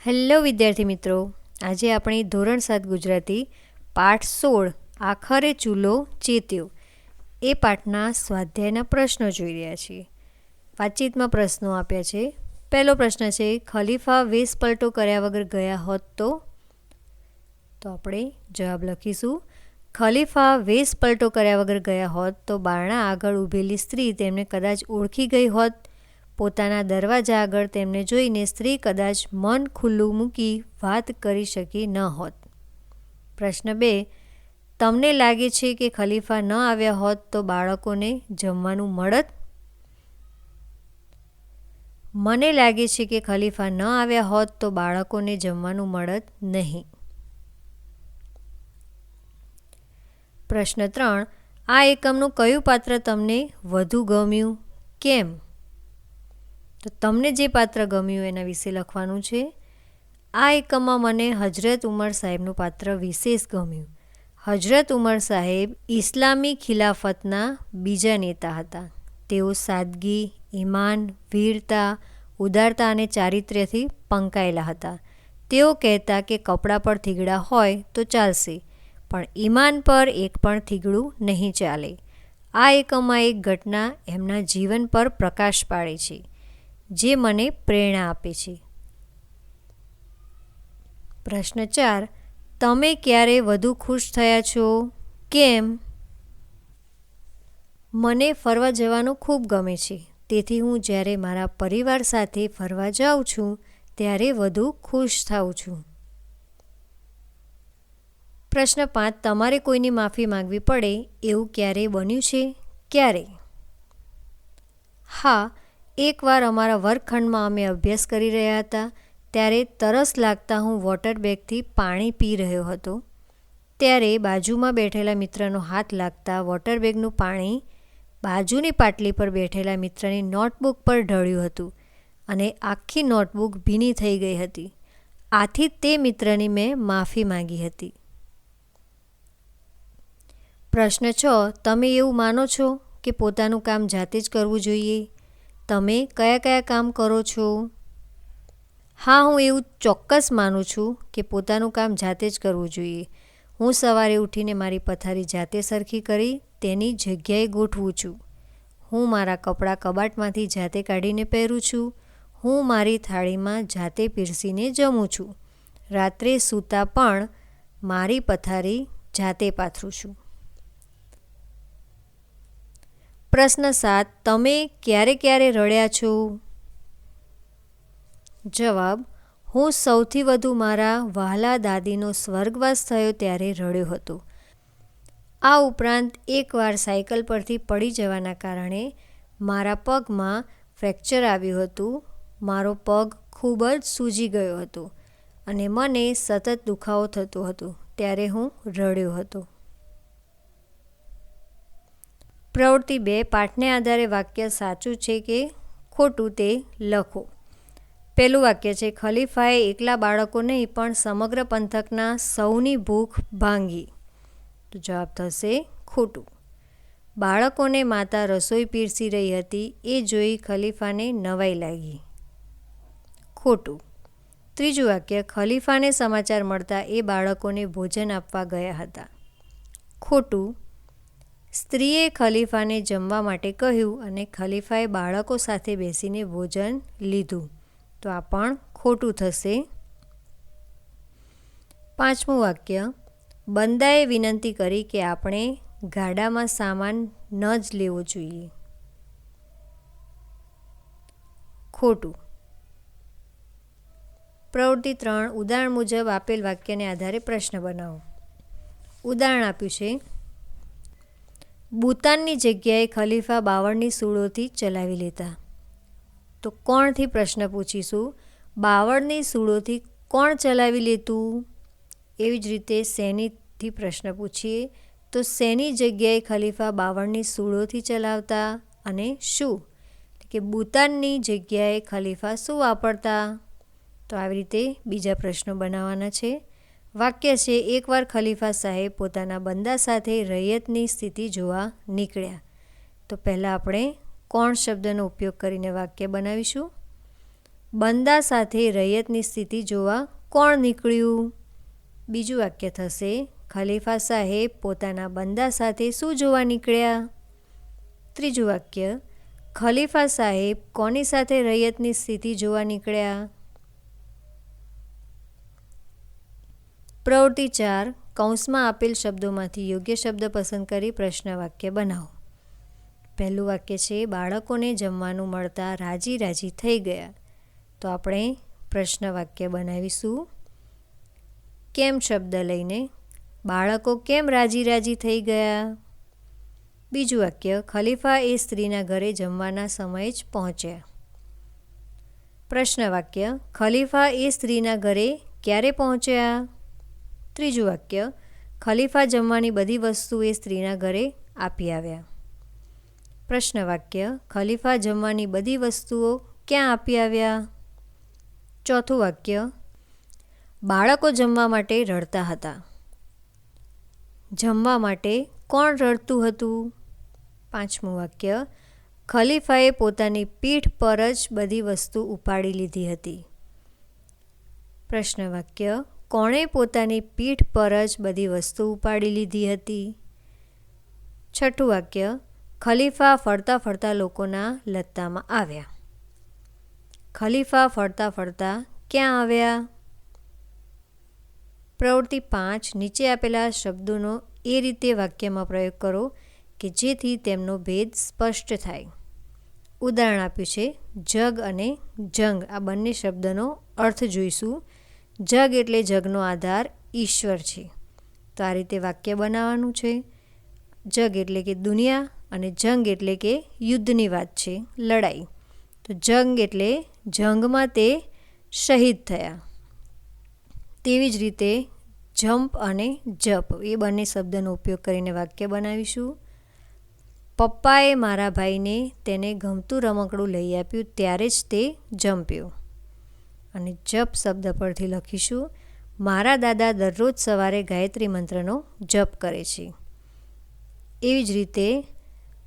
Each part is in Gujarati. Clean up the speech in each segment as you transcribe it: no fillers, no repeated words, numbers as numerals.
હેલો વિદ્યાર્થી મિત્રો, આજે આપણે ધોરણ 7 ગુજરાતી પાઠ 16 આખરે ચૂલો ચેત્યો એ પાઠના સ્વાધ્યાયના પ્રશ્નો જોઈ રહ્યા છીએ. વાતચીતમાં પ્રશ્નો આપ્યા છે. પહેલો પ્રશ્ન છે, ખલીફા વેશ પલટો કર્યા વગર ગયા હોત તો આપણે જવાબ લખીશું. ખલીફા વેશ પલટો કર્યા વગર ગયા હોત તો બારણા આગળ ઊભેલી સ્ત્રી તેમને કદાચ ઓળખી ગઈ હોત. પોતાના દરવાજા આગળ તેમને જોઈને સ્ત્રી કદાચ મન ખુલ્લું મૂકી વાત કરી શકી ન હોત. પ્રશ્ન 2, તમને લાગે છે કે ખલીફા ન આવ્યા હોત તો બાળકોને જમવાનું મળત? મને લાગે છે કે ખલીફા ન આવ્યા હોત તો બાળકોને જમવાનું મળત નહીં. પ્રશ્ન 3, આ એકમનું કયું પાત્ર તમને વધુ ગમ્યું, કેમ? તો તમને જે પાત્ર ગમ્યું એના વિશે લખવાનું છે. આ એકમમાં મને હજરત ઉમર સાહેબનું પાત્ર વિશેષ ગમ્યું. હજરત ઉમર સાહેબ ઇસ્લામી ખિલાફતના બીજા નેતા હતા. તેઓ સાદગી, ઈમાન, વીરતા, ઉદારતા અને ચારિત્ર્યથી પંકાયેલા હતા. તેઓ કહેતા કે કપડાં પર થીગડા હોય તો ચાલશે, પણ ઈમાન પર એક પણ થીગડું નહીં ચાલે. આ એકમમાં એક ઘટના એમના જીવન પર પ્રકાશ પાડે છે, જે મને પ્રેરણા આપે છે. પ્રશ્ન 4, તમે ક્યારે વધુ ખુશ થયા છો, કેમ? મને ફરવા જવાનું ખૂબ ગમે છે, તેથી હું જ્યારે મારા પરિવાર સાથે ફરવા જાઉં છું ત્યારે વધુ ખુશ થાઉં છું. પ્રશ્ન 5, તમારે કોઈની માફી માંગવી પડે એવું ક્યારેય બન્યું છે, ક્યારે? હા, એકવાર અમારા વર્ગખંડમાં અમે અભ્યાસ કરી રહ્યા હતા ત્યારે તરસ લાગતા હું વોટર બેગથી પાણી પી રહ્યો હતો. ત્યારે બાજુમાં બેઠેલા મિત્રનો હાથ લાગતા વોટર બેગનું પાણી બાજુની પાટલી પર બેઠેલા મિત્રની નોટબુક પર ઢળ્યું હતું અને આખી નોટબુક ભીની થઈ ગઈ હતી. આથી તે મિત્રની મેં માફી માંગી હતી. પ્રશ્ન 6, તમે એવું માનો છો કે પોતાનું કામ જાતે જ કરવું જોઈએ? તમે કયા કયા કામ કરો છો? હા, હું એવું ચોક્કસ માનું છું કે પોતાનું કામ જાતે જ કરવું જોઈએ. હું સવારે ઉઠીને મારી પથારી જાતે સરખી કરી તેની જગ્યાએ ગોઠવું છું. હું મારા કપડાં કબાટમાંથી જાતે કાઢીને પહેરું છું. હું મારી થાળીમાં જાતે પીરસીને જમું છું. રાત્રે સૂતા પણ મારી પથારી જાતે પાથરું છું. પ્રશ્ન 7, તમે ક્યારે ક્યારે રડ્યા છો? જવાબ, હું સૌથી વધુ મારા વહાલા દાદીનો સ્વર્ગવાસ થયો ત્યારે રડ્યો હતો. આ ઉપરાંત એકવાર સાયકલ પરથી પડી જવાના કારણે મારા પગમાં ફ્રેક્ચર આવ્યું હતું. મારો પગ ખૂબ જ સૂજી ગયો હતો અને મને સતત દુખાવો થતો હતો, ત્યારે હું રડ્યો હતો. પ્રવૃત્તિ 2, પાઠને આધારે વાક્ય સાચું છે કે ખોટું તે લખો. પહેલું વાક્ય છે, ખલીફાએ એકલા બાળકો નહીં પણ સમગ્ર પંથકના સૌની ભૂખ ભાંગી. તો જવાબ થશે ખોટું. બાળકોને માતા રસોઈ પીરસી રહી હતી એ જોઈ ખલીફાને નવાઈ લાગી. ખોટું. ત્રીજું વાક્ય, ખલીફાને સમાચાર મળતા એ બાળકોને ભોજન આપવા ગયા હતા. ખોટું. સ્ત્રીએ ખલીફાને જમવા માટે કહ્યું અને ખલીફાએ બાળકો સાથે બેસીને ભોજન લીધું. તો આ પણ ખોટું થશે. પાંચમું વાક્ય, બંદાએ વિનંતી કરી કે આપણે ગાડામાં સામાન ન જ લેવો જોઈએ. ખોટું. પ્રવૃત્તિ 3, ઉદાહરણ મુજબ આપેલ વાક્યને આધારે પ્રશ્ન બનાવો. ઉદાહરણ આપ્યું છે, બુતાનની જગ્યાએ ખલીફા બાવળની સૂળોથી ચલાવી લેતા. તો કોણથી પ્રશ્ન પૂછીશું? બાવળની સૂળોથી કોણ ચલાવી લેતું? એવી જ રીતે શેનીથી પ્રશ્ન પૂછીએ તો શેની જગ્યાએ ખલીફા બાવળની સૂળોથી ચલાવતા અને શું? કે બુતાનની જગ્યાએ ખલીફા શું વાપરતા? તો આવી રીતે બીજા પ્રશ્નો બનાવવાના છે. વાક્ય છે, એકવાર ખલીફા સાહેબ પોતાના બંદા સાથે રૈયતની સ્થિતિ જોવા નીકળ્યા. તો પહેલાં આપણે કોણ શબ્દનો ઉપયોગ કરીને વાક્ય બનાવીશું. બંદા સાથે રૈયતની સ્થિતિ જોવા કોણ નીકળ્યું? બીજું વાક્ય થશે ખલીફા સાહેબ પોતાના બંદા સાથે શું જોવા નીકળ્યા? ત્રીજું વાક્ય ખલીફા સાહેબ કોની સાથે રૈયતની સ્થિતિ જોવા નીકળ્યા? પ્રવૃત્તિ 4 કૌંસમાં આપેલ શબ્દોમાંથી યોગ્ય શબ્દ પસંદ કરી પ્રશ્ન વાક્ય બનાવો. પહેલું વાક્ય છે બાળકોને જમવાનું મળતા રાજી રાજી થઈ ગયા. તો આપણે પ્રશ્ન વાક્ય બનાવીશું કેમ શબ્દ લઈને બાળકો કેમ રાજી રાજી થઈ ગયા? બીજું વાક્ય ખલીફા એ સ્ત્રીના ઘરે જમવાના સમયે જ પહોંચ્યા. પ્રશ્ન વાક્ય ખલીફા એ સ્ત્રીના ઘરે ક્યારે પહોંચ્યા? ત્રીજું વાક્ય ખલીફા જમવાની બધી વસ્તુ એ સ્ત્રીના ઘરે આપી આવ્યા. પ્રશ્ન વાક્ય ખલીફા જમવાની બધી વસ્તુઓ ક્યાં આપી આવ્યા? ચોથું વાક્ય બાળકો જમવા માટે રડતા હતા. જમવા માટે કોણ રડતું હતું? પાંચમું વાક્ય ખલીફાએ પોતાની પીઠ પર જ બધી વસ્તુ ઉપાડી લીધી હતી. પ્રશ્ન વાક્ય કોણે પોતાની પીઠ પર જ બધી વસ્તુ ઉપાડી લીધી હતી? છઠ્ઠું વાક્ય ખલીફા ફરતા ફરતા લોકોના લત્તામાં આવ્યા. ખલીફા ફરતા ફરતા ક્યાં આવ્યા? પ્રવૃત્તિ 5 નીચે આપેલા શબ્દોનો એ રીતે વાક્યમાં પ્રયોગ કરો કે જેથી તેમનો ભેદ સ્પષ્ટ થાય. ઉદાહરણ આપ્યું છે જગ અને જંગ. આ બંને શબ્દનો અર્થ જોઈશું. જગ એટલે જગનો આધાર ઈશ્વર છે. તો આ રીતે વાક્ય બનાવવાનું છે. જગ એટલે કે દુનિયા અને જંગ એટલે કે યુદ્ધની વાત છે, લડાઈ. તો જંગ એટલે જંગમાં તે શહીદ થયા. તેવી જ રીતે જંપ અને જપ એ બંને શબ્દનો ઉપયોગ કરીને વાક્ય બનાવીશું. પપ્પાએ મારા ભાઈને તેને ગમતું રમકડું લઈ આપ્યું ત્યારે જ તે જંપ્યો. અને જપ શબ્દ પરથી લખીશું મારા દાદા દરરોજ સવારે ગાયત્રી મંત્રનો જપ કરે છે. એવી જ રીતે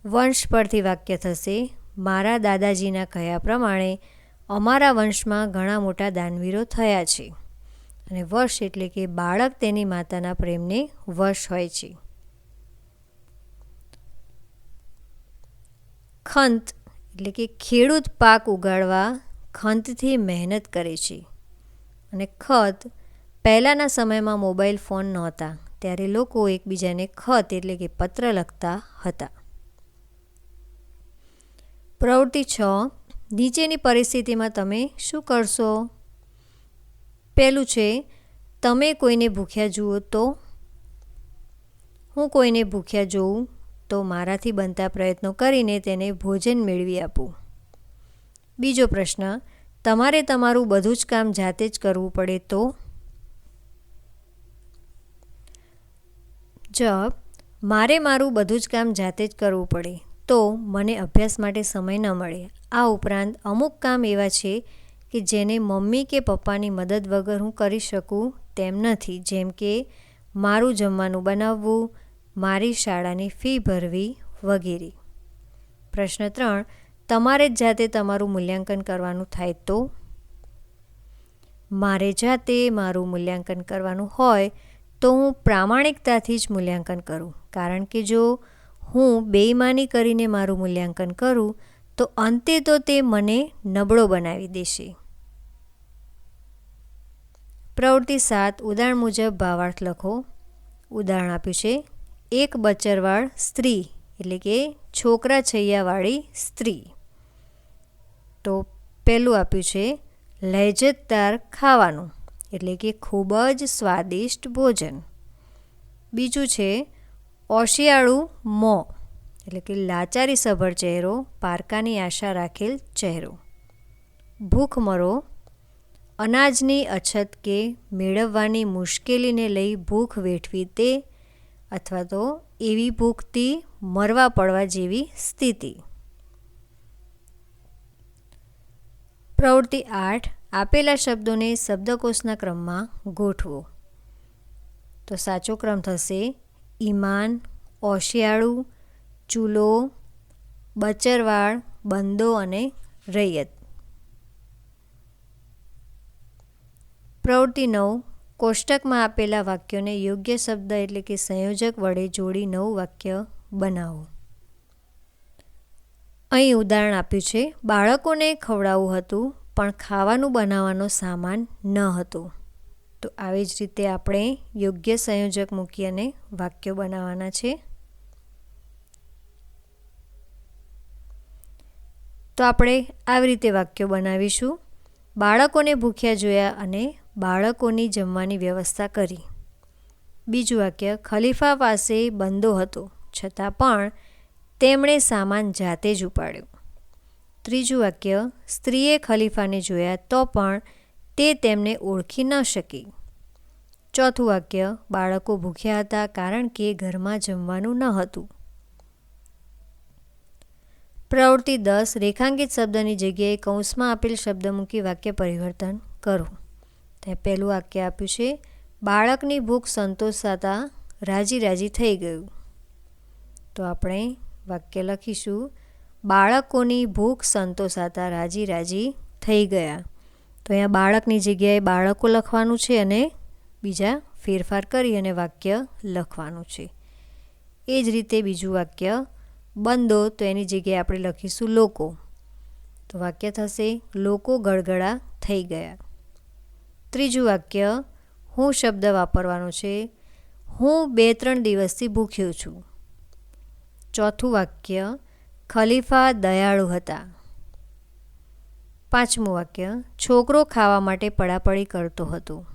વંશ પરથી વાક્ય થશે મારા દાદાજીના કહ્યા પ્રમાણે અમારા વંશમાં ઘણા મોટા દાનવીરો થયા છે. અને વશ એટલે કે બાળક તેની માતાના પ્રેમને વશ હોય છે. ખંત એટલે કે ખેડૂત પાક ઉગાડવા ખંતથી મહેનત કરે છે. અને ખત પહેલાંના સમયમાં મોબાઈલ ફોન નહોતા ત્યારે લોકો એકબીજાને ખત એટલે કે પત્ર લખતા હતા. પ્રવૃત્તિ 6 નીચેની પરિસ્થિતિમાં તમે શું કરશો? પહેલું છે તમે કોઈને ભૂખ્યા જુઓ તો? હું કોઈને ભૂખ્યા જોઉં તો મારાથી બનતા પ્રયત્નો કરીને તેને ભોજન મેળવી આપું. બીજો પ્રશ્ન તમારે તમારું બધું જ કામ જાતે જ કરવું પડે તો? જવાબ મારે મારું બધું જ કામ જાતે જ કરવું પડે તો મને અભ્યાસ માટે સમય ન મળે. આ ઉપરાંત અમુક કામ એવા છે કે જેને મમ્મી કે પપ્પાની મદદ વગર હું કરી શકું તેમ નથી, જેમ કે મારું જમવાનું બનાવવું, મારી શાળાની ફી ભરવી વગેરે. પ્રશ્ન 3 તમારે જ જાતે તમારું મૂલ્યાંકન કરવાનું થાય તો? મારે જાતે મારું મૂલ્યાંકન કરવાનું હોય તો હું પ્રામાણિકતાથી જ મૂલ્યાંકન કરું, કારણ કે જો હું બેઈમાની કરીને મારું મૂલ્યાંકન કરું તો અંતે તો તે મને નબળો બનાવી દેશે. પ્રવૃત્તિ 7 ઉદાહરણ મુજબ ભાવાર્થ લખો. ઉદાહરણ આપ્યું છે એક બચરવાળ સ્ત્રી એટલે કે છોકરા છૈયાવાળી સ્ત્રી. તો પહેલું આપ્યું છે લહેજતદાર ખાવાનું એટલે કે ખૂબ જ સ્વાદિષ્ટ ભોજન. બીજું છે ઓશિયાળું મોં એટલે કે લાચારી સભર ચહેરો, પારકાની આશા રાખેલ ચહેરો. ભૂખમરો અનાજની અછત કે મેળવવાની મુશ્કેલીને લઈ ભૂખ વેઠવી તે અથવા તો એવી ભૂખથી મરવા પડવા જેવી સ્થિતિ. પ્રવૃત્તિ 8 આપેલા શબ્દોને શબ્દકોશના ક્રમમાં ગોઠવો. તો સાચો ક્રમ થશે ઈમાન, ઓશિયાળું, ચૂલો, બચરવાળ, બંદો અને રૈયત. પ્રવૃત્તિ 9. કોષ્ટકમાં આપેલા વાક્યોને યોગ્ય શબ્દ એટલે કે સંયોજક વડે જોડી નવું વાક્ય બનાવો. અહીં ઉદાહરણ આપ્યું છે, બાળકોને ખવડાવવું હતું પણ ખાવાનું બનાવવાનો સામાન ન હતો. તો આવી જ રીતે આપણે યોગ્ય સંયોજક મૂકી અને વાક્યો બનાવવાના છે. તો આપણે આવી રીતે વાક્યો બનાવીશું. બાળકોને ભૂખ્યા જોયા અને બાળકોની જમવાની વ્યવસ્થા કરી. બીજું વાક્ય, ખલીફા પાસે બંદો હતો છતાં પણ તેમણે સામાન જાતે જ ઉપાડ્યો. ત્રીજું વાક્ય, સ્ત્રીએ ખલીફાને જોયા તો પણ તે તેમને ઓળખી ન શકી. ચોથું વાક્ય, બાળકો ભૂખ્યા હતા કારણ કે ઘરમાં જમવાનું ન હતું. પ્રવૃત્તિ 10. રેખાંકિત શબ્દની જગ્યાએ કૌંસમાં આપેલ શબ્દ મૂકી વાક્ય પરિવર્તન કરો. ત્યાં પહેલું વાક્ય આપ્યું છે, બાળકની ભૂખ સંતોષાતા રાજી રાજી થઈ ગયું. તો આપણે વાક્ય લખીશું, બાળકોની ભૂખ સંતોષાતા રાજી રાજી થઈ ગયા. તો અહીંયા બાળકની જગ્યાએ બાળકો લખવાનું છે અને બીજા ફેરફાર કરી અને વાક્ય લખવાનું છે. એ જ રીતે બીજું વાક્ય, બંદો, તો એની જગ્યાએ આપણે લખીશું લોકો. તો વાક્ય થશે, લોકો ગળગળા થઈ ગયા. ત્રીજું વાક્ય, હું શબ્દ વાપરવાનો છે, હું 2-3 દિવસથી ભૂખ્યો છું. ચોથું વાક્ય, ખલીફા દયાળુ હતા. પાંચમું વાક્ય, છોકરો ખાવા માટે પડાપડી કરતો હતો.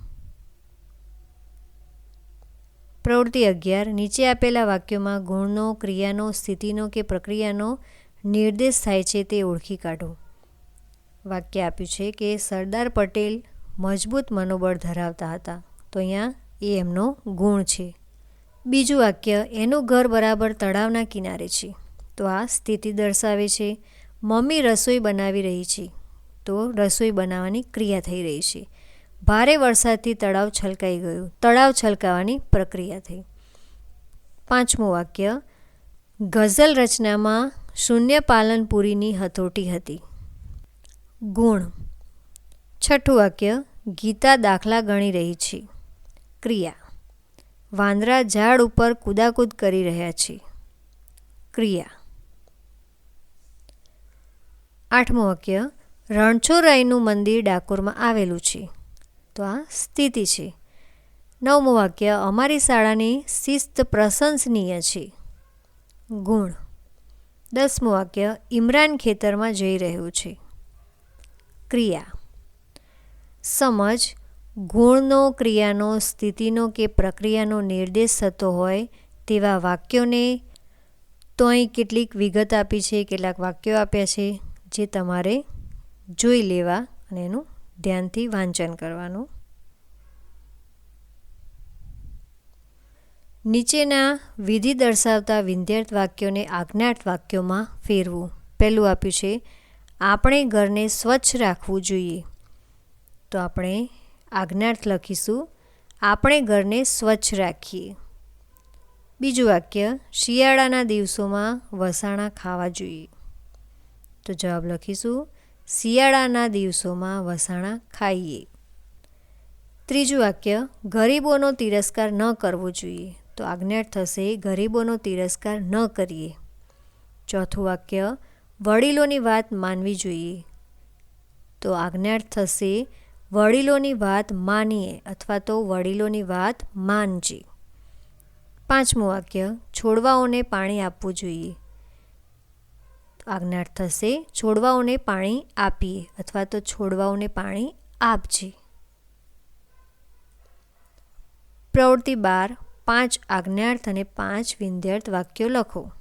પ્રવૃત્તિ 11. નીચે આપેલા વાક્યોમાં ગુણનો, ક્રિયાનો, સ્થિતિનો કે પ્રક્રિયાનો નિર્દેશ થાય છે તે ઓળખી કાઢો. વાક્ય આપ્યું છે કે સરદાર પટેલ મજબૂત મનોબળ ધરાવતા હતા. તો અહીંયા એ એમનો ગુણ છે. બીજું વાક્ય, એનું ઘર બરાબર તળાવના કિનારે છે. તો આ સ્થિતિ દર્શાવે છે. મમ્મી રસોઈ બનાવી રહી છે. તો રસોઈ બનાવવાની ક્રિયા થઈ રહી છે. ભારે વરસાદથી તળાવ છલકાઈ ગયું. તળાવ છલકાવાની પ્રક્રિયા થઈ. પાંચમું વાક્ય, ગઝલ રચનામાં શૂન્ય પાલનપુરીની હતોટી હતી. ગુણ. છઠ્ઠું વાક્ય, ગીતા દાખલા ગણી રહી છે. ક્રિયા. વાંદરા ઝાડ ઉપર કૂદાકૂદ કરી રહ્યા છે. ક્રિયા. આઠમું વાક્ય, રણછોડરાયનું મંદિર ડાકોરમાં આવેલું છે. તો આ સ્થિતિ છે. નવમું વાક્ય, અમારી શાળાની શિસ્ત પ્રશંસનીય છે. ગુણ. 10મું વાક્ય, ઇમરાન ખેતરમાં જઈ રહ્યો છે. ક્રિયા. સમજ. ગુણનો, ક્રિયાનો, સ્થિતિનો કે પ્રક્રિયાનો નિર્દેશ થતો હોય તેવા વાક્યોને, તો અહીં કેટલીક વિગત આપી છે, કેટલાક વાક્યો આપ્યા છે જે તમારે જોઈ લેવા અને એનું ધ્યાનથી વાંચન કરવાનું. નીચેના વિધિ દર્શાવતા વિધેય વાક્યોને આજ્ઞાર્થ વાક્યોમાં ફેરવું. પહેલું આપ્યું છે, આપણે ઘરને સ્વચ્છ રાખવું જોઈએ. તો આપણે આજ્ઞાર્થ લખીશું, આપણે ઘરને સ્વચ્છ રાખીએ. બીજું વાક્ય, શિયાળાના દિવસોમાં વસાણા ખાવા જોઈએ. તો જવાબ લખીશું, શિયાળાના દિવસોમાં વસાણા ખાઈએ. ત્રીજું વાક્ય, ગરીબોનો તિરસ્કાર ન કરવો જોઈએ. તો આજ્ઞાર્થ થશે, ગરીબોનો તિરસ્કાર ન કરીએ. ચોથું વાક્ય, વડીલોની વાત માનવી જોઈએ. તો આજ્ઞાર્થ થશે, વડીલોની વાત માનીએ અથવા તો વડીલોની વાત માનજે. પાંચમું વાક્ય, છોડવાઓને પાણી આપવું જોઈએ. આજ્ઞાર્થ થશે, છોડવાઓને પાણી આપીએ અથવા તો છોડવાઓને પાણી આપજે. પ્રવૃત્તિ 12. 5 આજ્ઞાર્થ અને 5 વિધેય વાક્યો લખો.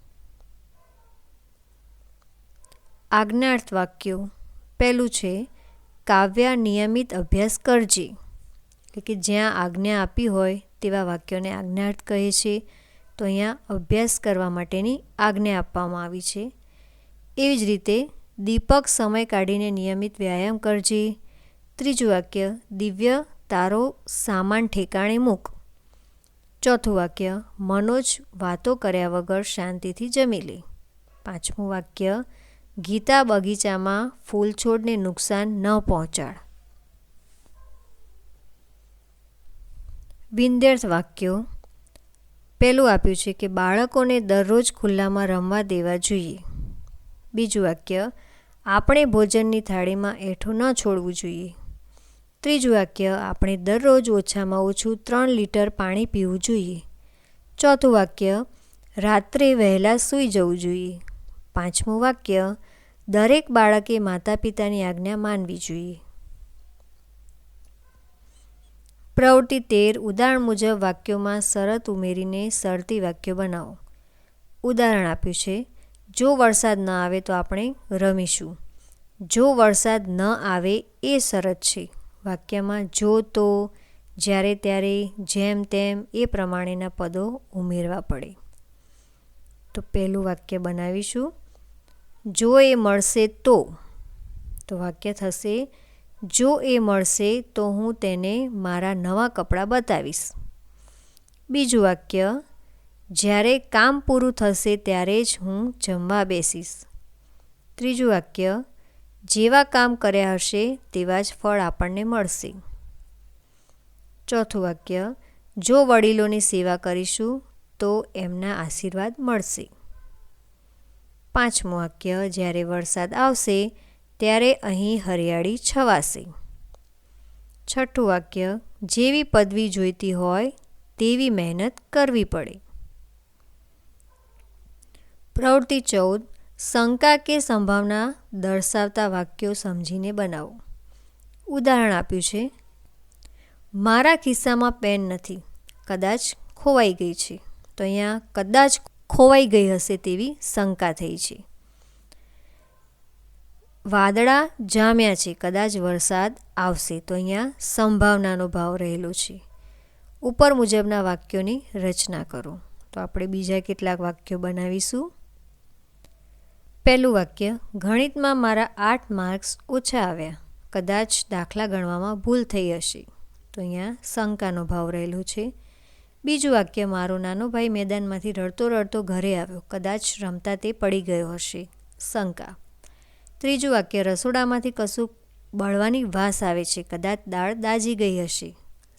આજ્ઞાર્થ વાક્યો. પહેલું છે, કાવ્યા નિયમિત અભ્યાસ કરજે. એટલે કે જ્યાં આજ્ઞા આપી હોય તેવા વાક્યોને આજ્ઞાર્થ કહે છે. તો અહીંયા અભ્યાસ કરવા માટેની આજ્ઞા આપવામાં આવી છે. એવી જ રીતે દીપક સમય કાઢીને નિયમિત વ્યાયામ કરજે. ત્રીજું વાક્ય, દિવ્ય તારો સામાન ઠેકાણે મૂક. ચોથું વાક્ય, મનોજ વાતો કર્યા વગર શાંતિથી જમી લે. પાંચમું વાક્ય, ગીતા બગીચામાં ફૂલ છોડને નુકસાન ન પહોંચાડ. બિનદર્થ વાક્યો. પહેલું આપ્યું છે કે બાળકોને દરરોજ ખુલ્લામાં રમવા દેવા જોઈએ. બીજું વાક્ય, આપણે ભોજનની થાળીમાં એઠું ન છોડવું જોઈએ. ત્રીજું વાક્ય, આપણે દરરોજ ઓછામાં ઓછું 3 લીટર પાણી પીવું જોઈએ. ચોથું વાક્ય, રાત્રે વહેલા સૂઈ જવું જોઈએ. પાંચમું વાક્ય, દરેક બાળકે માતા પિતાની આજ્ઞા માનવી જોઈએ. પ્રવૃત્તિ 13, ઉદાહરણ મુજબ વાક્યોમાં શરત ઉમેરીને શરતી વાક્યો બનાવો. ઉદાહરણ આપ્યું છે, જો વરસાદ ન આવે તો આપણે રમીશું. જો વરસાદ ન આવે એ શરત છે. વાક્યમાં જો, તો, જ્યારે, ત્યારે, જેમ, તેમ એ પ્રમાણેના પદો ઉમેરવા પડે. તો પહેલું વાક્ય બનાવીશું. જો એ મળશે તો વાક્ય થશે, જો એ મળશે તો હું તેને મારા નવા કપડાં બતાવીશ. બીજું વાક્ય, જ્યારે કામ પૂરું થશે ત્યારે જ હું જમવા બેસીશ. ત્રીજું વાક્ય, જેવા કામ કર્યા હશે તેવા જ ફળ આપણને મળશે. ચોથું વાક્ય, જો વડીલોની સેવા કરીશું તો એમના આશીર્વાદ મળશે. પાંચમું વાક્ય, જ્યારે વરસાદ આવશે ત્યારે અહીં હરિયાળી છવાશે. છઠ્ઠું વાક્ય, જેવી પદવી જોઈતી હોય તેવી મહેનત કરવી પડે. પ્રવૃત્તિ 14, શંકા કે સંભાવના દર્શાવતા વાક્યો સમજીને બનાવો. ઉદાહરણ આપ્યું છે, મારા ખિસ્સામાં પેન નથી, કદાચ ખોવાઈ ગઈ છે. તો અહીંયા કદાચ ખોવાઈ ગઈ હશે તેવી શંકા થઈ છે. વાદળા જામ્યા છે, કદાચ વરસાદ આવશે. તો અહીંયા સંભાવનાનો ભાવ રહેલો છે. ઉપર મુજબના વાક્યોની રચના કરો. તો આપણે બીજા કેટલાક વાક્યો બનાવીશું. પહેલું વાક્ય, ગણિતમાં મારા 8 માર્ક્સ ઓછા આવ્યા, કદાચ દાખલા ગણવામાં ભૂલ થઈ હશે. તો અહીંયા શંકાનો ભાવ રહેલો છે. બીજું વાક્ય, મારો નાનો ભાઈ મેદાનમાંથી રડતો રડતો ઘરે આવ્યો, કદાચ રમતા તે પડી ગયો હશે. શંકા. ત્રીજું વાક્ય, રસોડામાંથી કશું બળવાની વાસ આવે છે, કદાચ દાળ દાજી ગઈ હશે.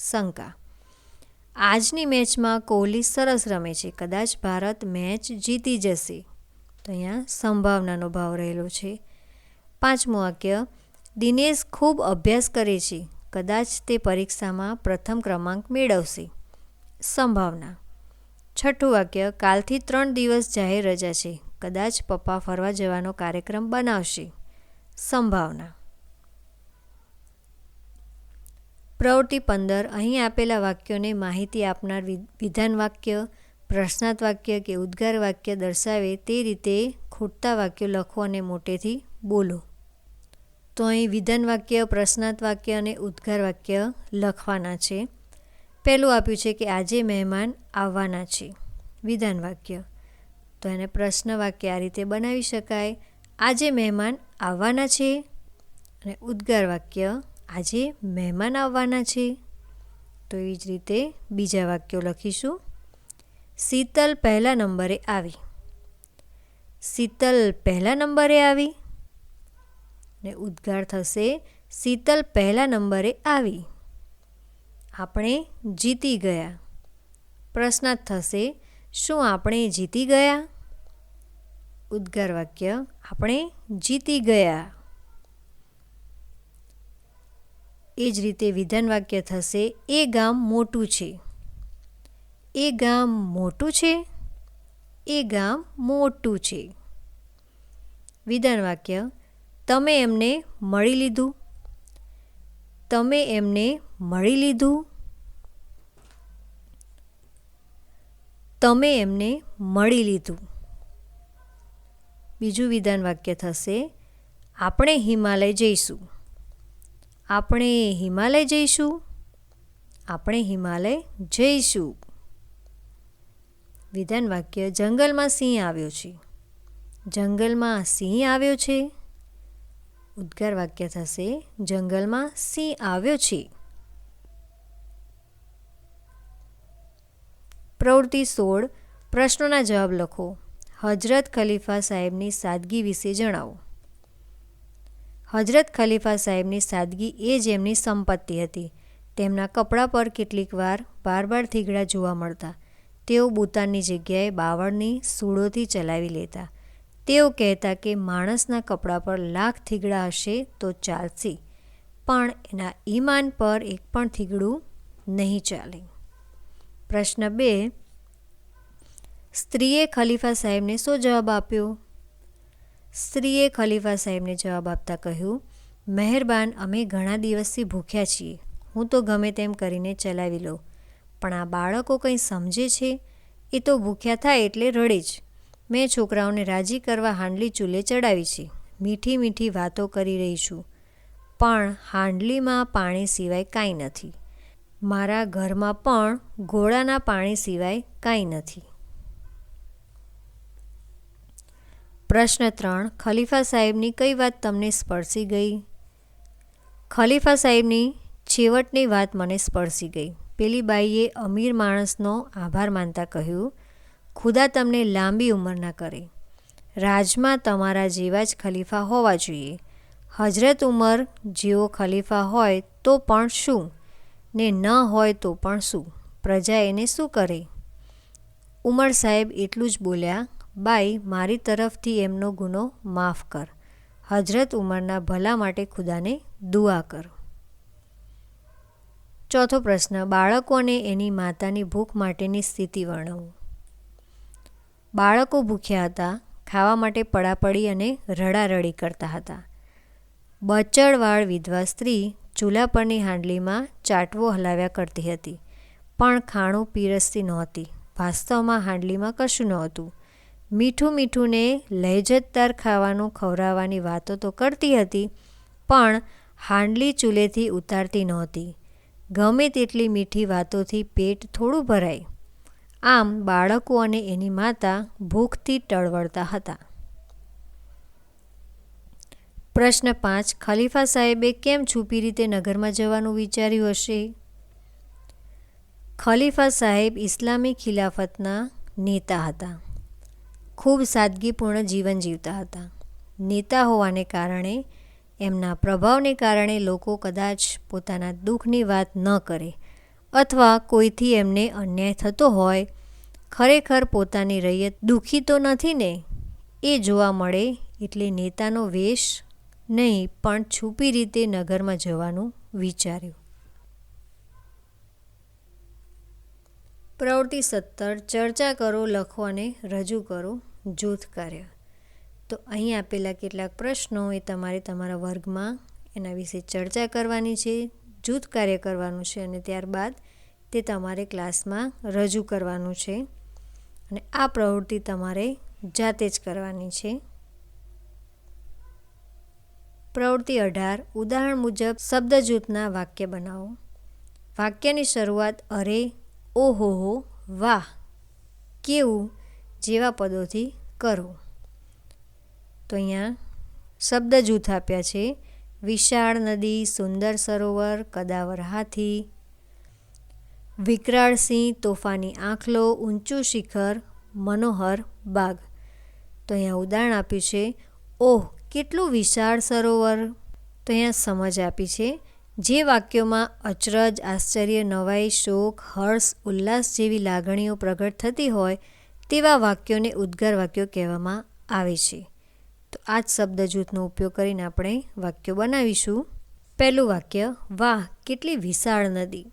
શંકા. આજની મેચમાં કોહલી સરસ રમે છે, કદાચ ભારત મેચ જીતી જશે. તો અહીંયા સંભાવનાનો ભાવ રહેલો છે. પાંચમું વાક્ય, દિનેશ ખૂબ અભ્યાસ કરે છે, કદાચ તે પરીક્ષામાં પ્રથમ ક્રમાંક મેળવશે. સંભાવના. છઠ્ઠું વાક્ય, કાલથી 3 દિવસ જાહેર રજા છે, કદાચ પપ્પા ફરવા જવાનો કાર્યક્રમ બનાવશે. સંભાવના. પ્રવૃત્તિ 15, અહીં આપેલા વાક્યોને માહિતી આપનાર વિધાન વાક્ય, પ્રશ્નાર્થ વાક્ય કે ઉદ્ગાર વાક્ય દર્શાવે તે રીતે ખૂટતા વાક્યો લખો અને મોટેથી બોલો. તો અહીં વિધાન વાક્ય, પ્રશ્નાર્થ વાક્ય અને ઉદ્ગાર વાક્ય લખવાના છે. પહેલું આપ્યું છે કે આજે મહેમાન આવવાના છે. વિધાન વાક્ય. તો એને પ્રશ્ન વાક્ય આ રીતે બનાવી શકાય, આજે મહેમાન આવવાના છે. અને ઉદ્ગાર વાક્ય, આજે મહેમાન આવવાના છે. તો એ જ રીતે બીજા વાક્યો લખીશું. શીતલ પહેલા નંબરે આવી. શીતલ પહેલા નંબરે આવી. ને ઉદ્ગાર થશે, શીતલ પહેલા નંબરે આવી. આપણે જીતી ગયા. પ્રશ્નાર્થ થશે, શું આપણે જીતી ગયા? ઉદ્ગાર વાક્ય, આપણે જીતી ગયા. એ જ રીતે વિધાન વાક્ય થશે, એ ગામ મોટું છે. એ ગામ મોટું છે. એ ગામ મોટું છે. વિધાન વાક્ય, તમે એમને મળી લીધું. તમે એમને મળી લીધું. તમે એમને મળી લીધું. બીજું વિધાન વાક્ય થશે, આપણે હિમાલય જઈશું. આપણે હિમાલય જઈશું. આપણે હિમાલય જઈશું. વિધાન વાક્ય, જંગલમાં સિંહ આવ્યો છે. જંગલમાં સિંહ આવ્યો છે. ઉદ્ગાર વાક્ય થશે, જંગલમાં સિંહ આવ્યો છે. પ્રવૃત્તિ 16, પ્રશ્નોના જવાબ લખો. હજરત ખલીફા સાહેબની સાદગી વિશે જણાવો. હજરત ખલીફા સાહેબની સાદગી એ જ એમની સંપત્તિ હતી. તેમના કપડા પર કેટલીક વાર બાર થીગડા જોવા મળતા. તેઓ બુતાનની જગ્યાએ બાવળની સૂળોથી ચલાવી લેતા. તેઓ કહેતા કે માણસના કપડા પર લાખ થીગડા હશે તો ચાલશે, પણ એના ઈમાન પર એક પણ થીગડું નહીં ચાલે. પ્રશ્ન 2. સ્ત્રીએ ખલીફા સાહેબને શું જવાબ આપ્યો? સ્ત્રીએ ખલીફા સાહેબને જવાબ આપતા કહ્યું, મહેરબાન, અમે ઘણા દિવસથી ભૂખ્યા છીએ. હું તો ગમે તેમ કરીને ચલાવી લઉં, પણ આ બાળકો કંઈ સમજે છે? એ તો ભૂખ્યા થાય એટલે રડે જ. મેં છોકરાઓને રાજી કરવા હાંડલી ચૂલે ચડાવી છે. મીઠી મીઠી વાતો કરી રહી છું, પણ હાંડલીમાં પાણી સિવાય કાંઈ નથી. મારા ઘરમાં પણ ઘોડાના પાણી સિવાય કાંઈ નથી. પ્રશ્ન 3. ખલીફા સાહેબની કઈ વાત તમને સ્પર્શી ગઈ? ખલીફા સાહેબની છેવટની વાત મને સ્પર્શી ગઈ. પેલી બાઈએ અમીર માણસનો આભાર માનતા કહ્યું, ખુદા તમને લાંબી ઉંમરના કરે. રાજમાં તમારા જેવા જ ખલીફા હોવા જોઈએ. હજરત ઉમર જેવો ખલીફા હોય તો પણ શું, ને ન હોય તો પણ શું? પ્રજા એને શું કરે? ઉમર સાહેબ એટલું જ બોલ્યા, બાઈ, મારી તરફથી એમનો ગુનો માફ કર. હજરત ઉમરના ભલા માટે ખુદાને દુઆ કર. ચોથો પ્રશ્ન. બાળકો અને એની માતાની ભૂખ માટેની સ્થિતિ વર્ણવો. બાળકો ભૂખ્યા હતા, ખાવા માટે પડાપડી અને રડારડી કરતા હતા. બચડવાળ વિધવા સ્ત્રી ચૂલા પરની હાંડલીમાં ચાટવો હલાવ્યા કરતી હતી, પણ ખાણું પીરસતી નહોતી. વાસ્તવમાં હાંડલીમાં કશું નહોતું. મીઠું મીઠું ને લહેજતદાર ખાવાનું ખવડાવવાની વાતો તો કરતી હતી, પણ હાંડલી ચૂલેથી ઉતારતી નહોતી. ગમે તેટલી મીઠી વાતોથી પેટ થોડું ભરાય. આમ બાળકો અને એની માતા ભૂખથી ટળવળતા હતા. પ્રશ્ન 5. ખલીફા સાહેબે કેમ છુપી રીતે નગરમાં જવાનું વિચાર્યું હશે? ખલીફા સાહેબ ઇસ્લામી ખિલાફતના નેતા હતા. ખૂબ સાદગીપૂર્ણ જીવન જીવતા હતા. નેતા હોવાને કારણે, એમના પ્રભાવને કારણે લોકો કદાચ પોતાના દુઃખની વાત ન કરે, અથવા કોઈથી એમને અન્યાય થતો હોય, ખરેખર પોતાની રૈયત દુઃખી તો નથી ને, એ જોવા મળે એટલે નેતાનો વેશ નહીં પણ છુપી રીતે નગરમાં જવાનું વિચાર્યું. પ્રવૃત્તિ 17. ચર્ચા કરો, લખો અને રજૂ કરો. જૂથ કાર્ય. તો અહીં આપેલા કેટલાક પ્રશ્નો એ તમારે તમારા વર્ગમાં એના વિશે ચર્ચા કરવાની છે, જૂથ કાર્ય કરવાનું છે, અને ત્યારબાદ તે તમારે ક્લાસમાં રજૂ કરવાનું છે. અને આ પ્રવૃત્તિ તમારે જાતે જ કરવાની છે. પ્રવૃત્તિ 18. ઉદાહરણ મુજબ શબ્દ જૂથના વાક્ય બનાવો. વાક્યની શરૂઆત અરે, ઓહોહો, વાહ, કેવું જેવા પદોથી કરો. તો અહીંયા શબ્દ જૂથ આપ્યા છે. વિશાળ નદી, સુંદર સરોવર, કદાવર હાથી, વિકરાળ સિંહ, તોફાની આંખલો, ઊંચું શિખર, મનોહર બાગ. તો અહીંયા ઉદાહરણ આપ્યું છે. ઓહ, કેટલું વિશાળ સરોવર. તો અહીંયા સમજ આપી છે. જે વાક્યોમાં અચરજ, આશ્ચર્ય, નવાઈ, શોક, હર્ષ, ઉલ્લાસ જેવી લાગણીઓ પ્રગટ થતી હોય તેવા વાક્યોને ઉદ્ગાર વાક્યો કહેવામાં આવે છે. તો આ જ શબ્દ જૂથનો ઉપયોગ કરીને આપણે વાક્યો બનાવીશું. પહેલું વાક્ય, વાહ, કેટલી વિશાળ નદી.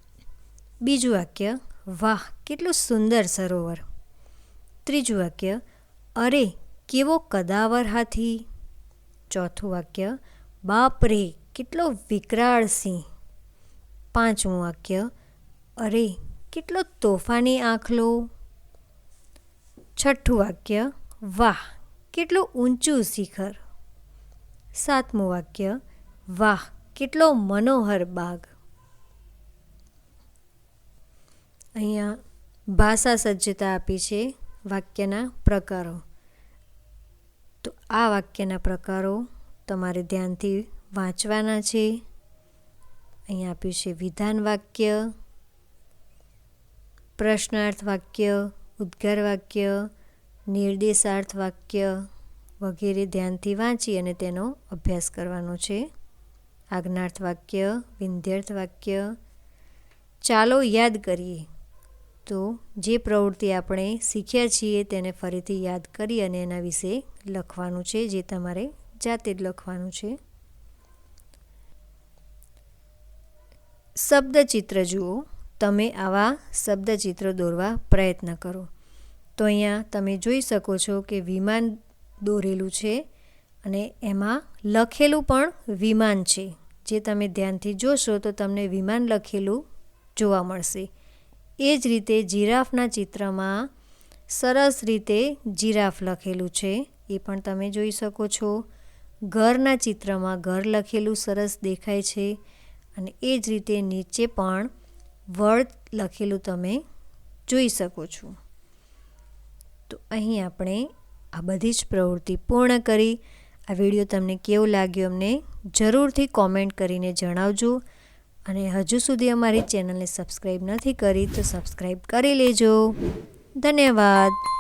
બીજું વાક્ય, વાહ, કેટલું સુંદર સરોવર. ત્રીજું વાક્ય, અરે, કેવો કદાવર હાથી. ચોથું વાક્ય, બાપ રે, કેટલો વિકરાળ સિંહ. પાંચમું વાક્ય, અરે, કેટલો તોફાની આંખલો. છઠ્ઠું વાક્ય, વાહ, કેટલું ઊંચું શિખર. સાતમું વાક્ય, વાહ, કેટલો મનોહર બાગ. અહીંયા ભાષા સજ્જતા આપી છે વાક્યના પ્રકારો. તો આ વાક્યના પ્રકારો તમારે ધ્યાનથી વાંચવાના છે. અહીંયા આપ્યું છે વિધાન વાક્ય, પ્રશ્નાર્થ વાક્ય, ઉદ્ગાર વાક્ય, નિર્દેશાર્થ વાક્ય વગેરે ધ્યાનથી વાંચી અને તેનો અભ્યાસ કરવાનો છે. આજ્ઞાર્થ વાક્ય, વિંધ્યર્થ વાક્ય, ચાલો યાદ કરીએ. તો જે પ્રવૃત્તિ આપણે શીખ્યા છીએ તેને ફરીથી યાદ કરી અને એના વિશે લખવાનું છે, જે તમારે જાતે જ લખવાનું છે. શબ્દચિત્ર જુઓ. તમે આવા શબ્દચિત્ર દોરવા પ્રયત્ન કરો. તો અહીંયા તમે જોઈ શકો છો કે વિમાન દોરેલું છે અને એમાં લખેલું પણ વિમાન છે. જે તમે ધ્યાનથી જોશો તો તમને વિમાન લખેલું જોવા મળશે. એ જ રીતે જીરાફના ચિત્રમાં સરસ રીતે જીરાફ લખેલું છે, એ પણ તમે જોઈ શકો છો. ઘરના ચિત્રમાં ઘર લખેલું સરસ દેખાય છે અને એ જ રીતે નીચે પણ વર્ડ લખેલું તમે જોઈ શકો છો. તો અહીં આપણે આ બધી જ પ્રવૃત્તિ પૂર્ણ કરી. આ વિડીયો તમને કેવો લાગ્યો અમને જરૂરથી કોમેન્ટ કરીને જણાવજો. અને હજુ સુધી અમારી ચેનલને સબસ્ક્રાઈબ નથી કરી તો સબસ્ક્રાઈબ કરી લેજો. ધન્યવાદ.